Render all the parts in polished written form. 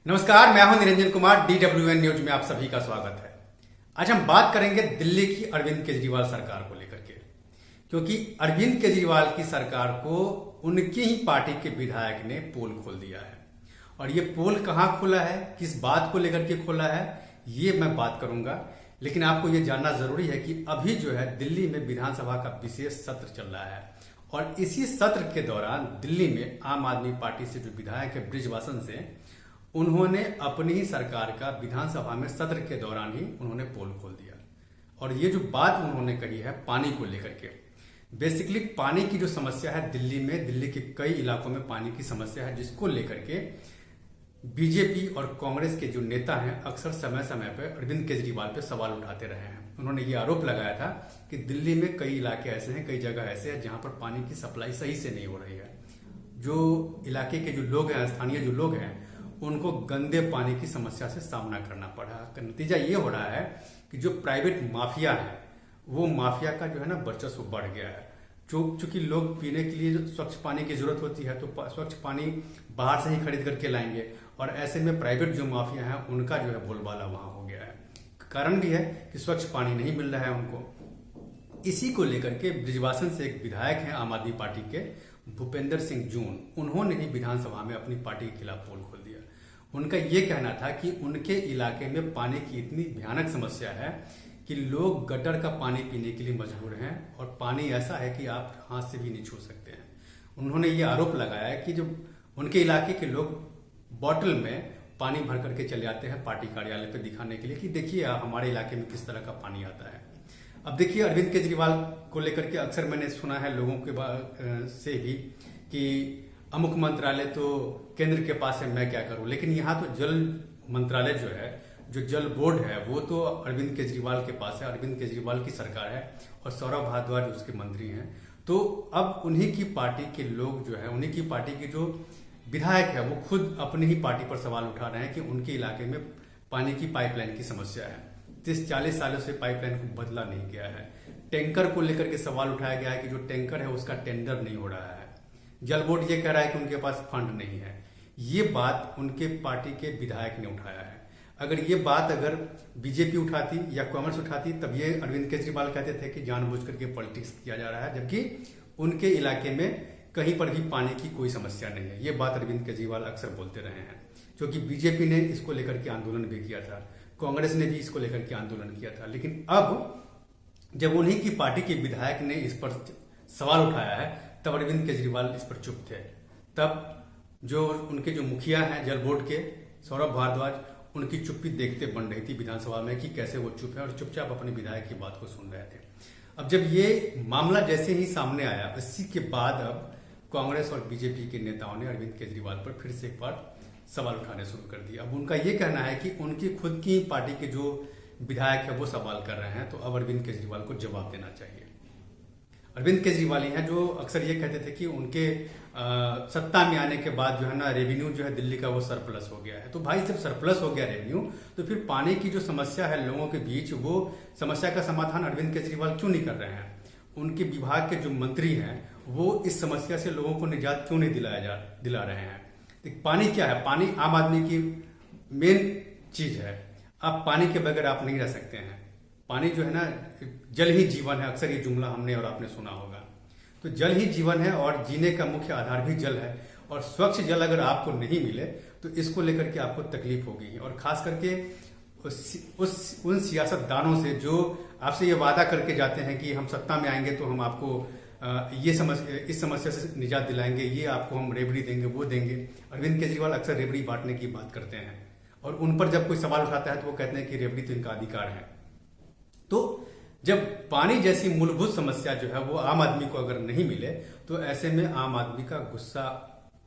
नमस्कार, मैं हूं निरंजन कुमार। DWN न्यूज में आप सभी का स्वागत है। आज हम बात करेंगे दिल्ली की अरविंद केजरीवाल सरकार को लेकर के, क्योंकि अरविंद केजरीवाल की सरकार को उनकी ही पार्टी के विधायक ने पोल खोल दिया है। और ये पोल कहां खोला है, किस बात को लेकर के खोला है, ये मैं बात करूंगा। लेकिन आपको ये जानना जरूरी है कि अभी जो है दिल्ली में विधानसभा का विशेष सत्र चल रहा है और इसी सत्र के दौरान दिल्ली में आम आदमी पार्टी से जो विधायक है ब्रिजवासन से, उन्होंने अपनी ही सरकार का विधानसभा में सत्र के दौरान ही उन्होंने पोल खोल दिया। और ये जो बात उन्होंने कही है पानी को लेकर के, बेसिकली पानी की जो समस्या है दिल्ली में, दिल्ली के कई इलाकों में पानी की समस्या है, जिसको लेकर के बीजेपी और कांग्रेस के जो नेता हैं अक्सर समय समय पर अरविंद केजरीवाल पे सवाल उठाते रहे हैं। उन्होंने ये आरोप लगाया था कि दिल्ली में कई इलाके ऐसे हैं, कई जगह ऐसे हैं जहां पर पानी की सप्लाई सही से नहीं हो रही है। जो इलाके के जो लोग हैं, स्थानीय जो लोग हैं, उनको गंदे पानी की समस्या से सामना करना पड़ा। नतीजा ये हो रहा है कि जो प्राइवेट माफिया है, वो माफिया का जो है ना वर्चस्व बढ़ गया है। चूंकि लोग पीने के लिए स्वच्छ पानी की जरूरत होती है तो स्वच्छ पानी बाहर से ही खरीद करके लाएंगे, और ऐसे में प्राइवेट जो माफिया है उनका जो है बोलबाला वहां हो गया है। कारण भी है कि स्वच्छ पानी नहीं मिल रहा है उनको। इसी को लेकर के ब्रिजवासन से एक विधायक है आम आदमी पार्टी के, भूपेंद्र सिंह जून, उन्होंने ही विधानसभा में अपनी पार्टी के खिलाफ पोल खोल दिया। उनका यह कहना था कि उनके इलाके में पानी की इतनी भयानक समस्या है कि लोग गटर का पानी पीने के लिए मजबूर हैं, और पानी ऐसा है कि आप हाथ से भी नहीं छू सकते हैं। उन्होंने ये आरोप लगाया कि जो उनके इलाके के लोग बॉटल में पानी भर करके चले आते हैं पार्टी कार्यालय पे दिखाने के लिए कि देखिए हमारे इलाके में किस तरह का पानी आता है। अब देखिए, अरविंद केजरीवाल को लेकर के अक्सर मैंने सुना है लोगों के से भी कि अमुक मंत्रालय तो केंद्र के पास है, मैं क्या करूं। लेकिन यहाँ तो जल मंत्रालय जो है, जो जल बोर्ड है, वो तो अरविंद केजरीवाल के पास है, अरविंद केजरीवाल की सरकार है और सौरभ भारद्वाज उसके मंत्री हैं। तो अब उन्हीं की पार्टी के लोग जो है, उन्हीं की पार्टी के जो विधायक है, वो खुद अपनी ही पार्टी पर सवाल उठा रहे हैं कि उनके इलाके में पानी की पाइपलाइन की समस्या है। 30-40 सालों से पाइपलाइन को बदला नहीं गया है। टैंकर को लेकर के सवाल उठाया गया है कि जो टैंकर है उसका टेंडर नहीं हो रहा है। जल बोर्ड ये कह रहा है कि उनके पास फंड नहीं है। ये बात उनके पार्टी के विधायक ने उठाया है। अगर ये बात अगर बीजेपी उठाती या कांग्रेस उठाती, तब ये अरविंद केजरीवाल कहते थे कि जानबूझ करके पॉलिटिक्स किया जा रहा है, जबकि उनके इलाके में कहीं पर भी पानी की कोई समस्या नहीं है। ये बात अरविंद केजरीवाल अक्सर बोलते रहे हैं, क्योंकि बीजेपी ने इसको लेकर के आंदोलन भी किया था, कांग्रेस ने भी इसको लेकर के आंदोलन किया था। लेकिन अब जब उन्हीं की पार्टी के विधायक ने इस पर सवाल उठाया है, तब अरविंद केजरीवाल इस पर चुप थे। तब जो उनके जो मुखिया हैं जल बोर्ड के, सौरभ भारद्वाज, उनकी चुप्पी देखते बन रही थी विधानसभा में कि कैसे वो चुप है और चुपचाप अपने विधायक की बात को सुन रहे थे। अब जब ये मामला जैसे ही सामने आया, इसी के बाद अब कांग्रेस और बीजेपी के नेताओं ने अरविंद केजरीवाल पर फिर से एक बार सवाल उठाने शुरू कर दिया। अब उनका ये कहना है कि उनकी खुद की पार्टी के जो विधायक है वो सवाल कर रहे हैं, तो अब अरविंद केजरीवाल को जवाब देना चाहिए। अरविंद केजरीवाल ही हैं जो अक्सर ये कहते थे कि उनके सत्ता में आने के बाद जो है ना रेवेन्यू जो है दिल्ली का वो सरप्लस हो गया है। तो भाई जब सरप्लस हो गया रेवेन्यू, तो फिर पानी की जो समस्या है लोगों के बीच, वो समस्या का समाधान अरविंद केजरीवाल क्यों नहीं कर रहे हैं? उनके विभाग के जो मंत्री हैं वो इस समस्या से लोगों को निजात क्यों नहीं दिला रहे हैं? पानी क्या है? पानी आम आदमी की मेन चीज है। आप पानी के बगैर आप नहीं रह सकते हैं। पानी जो है ना, जल ही जीवन है, अक्सर ये जुमला हमने और आपने सुना होगा। तो जल ही जीवन है और जीने का मुख्य आधार भी जल है, और स्वच्छ जल अगर आपको नहीं मिले तो इसको लेकर के आपको तकलीफ होगी। और खास करके उन सियासतदानों से जो आपसे ये वादा करके जाते हैं कि हम सत्ता में आएंगे तो हम आपको इस समस्या से निजात दिलाएंगे, ये आपको हम रेबड़ी देंगे, वो देंगे। अरविंद केजरीवाल अक्सर रेबड़ी बांटने की बात करते हैं, और उन पर जब कोई सवाल उठाता है तो वो कहते हैं कि रेबड़ी तो इनका अधिकार है। तो जब पानी जैसी मूलभूत समस्या जो है वो आम आदमी को अगर नहीं मिले, तो ऐसे में आम आदमी का गुस्सा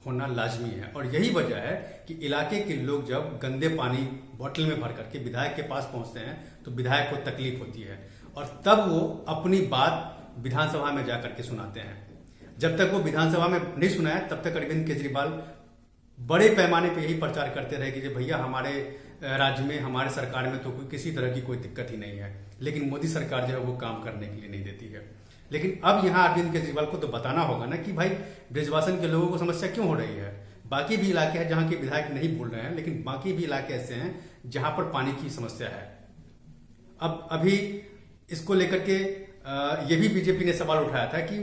होना लाजमी है। और यही वजह है कि इलाके के लोग जब गंदे पानी बोतल में भर करके विधायक के पास पहुंचते हैं तो विधायक को तकलीफ होती है, और तब वो अपनी बात विधानसभा में जाकर के सुनाते हैं। जब तक वो विधानसभा में नहीं सुनाए, तब तक अरविंद केजरीवाल बड़े पैमाने पर यही प्रचार करते रहे कि भैया हमारे राज्य में, हमारे सरकार में तो किसी तरह की कोई दिक्कत ही नहीं है। लेकिन मोदी सरकार जो है वो काम करने के लिए नहीं देती है। लेकिन अब यहाँ अरविंद केजरीवाल को तो बताना होगा ना कि भाई ब्रिजवासन के लोगों को समस्या क्यों हो रही है, बाकी भी इलाके हैं जहां के विधायक नहीं बोल रहे हैं, लेकिन बाकी भी इलाके ऐसे हैं जहां पर पानी की समस्या है। अब अभी इसको लेकर के ये भी बीजेपी ने सवाल उठाया था कि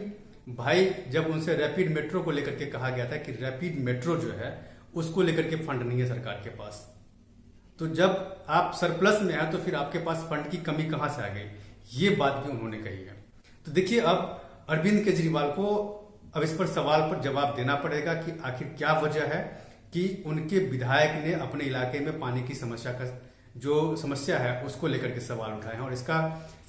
भाई जब उनसे रैपिड मेट्रो को लेकर के कहा गया था कि रैपिड मेट्रो जो है उसको लेकर के फंड नहीं है सरकार के पास, तो जब आप सरप्लस में है तो फिर आपके पास फंड की कमी कहां से आ गई, ये बात भी उन्होंने कही है। तो देखिए अब अरविंद केजरीवाल को अब इस पर सवाल पर जवाब देना पड़ेगा कि आखिर क्या वजह है कि उनके विधायक ने अपने इलाके में पानी की समस्या का जो समस्या है उसको लेकर के सवाल उठाए हैं और इसका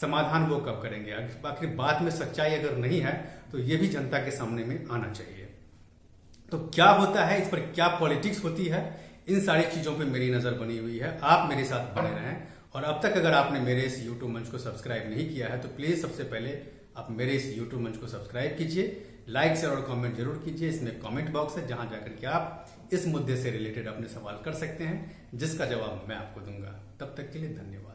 समाधान वो कब करेंगे। आखिर बात में सच्चाई अगर नहीं है तो ये भी जनता के सामने में आना चाहिए। तो क्या होता है, इस पर क्या पॉलिटिक्स होती है, इन सारी चीजों पे मेरी नजर बनी हुई है। आप मेरे साथ बने रहें और अब तक अगर आपने मेरे इस यूट्यूब मंच को सब्सक्राइब नहीं किया है तो प्लीज सबसे पहले आप मेरे इस यूट्यूब मंच को सब्सक्राइब कीजिए, लाइक शेयर और कमेंट जरूर कीजिए। इसमें कमेंट बॉक्स है जहां जाकर के आप इस मुद्दे से रिलेटेड अपने सवाल कर सकते हैं, जिसका जवाब मैं आपको दूंगा। तब तक के लिए धन्यवाद।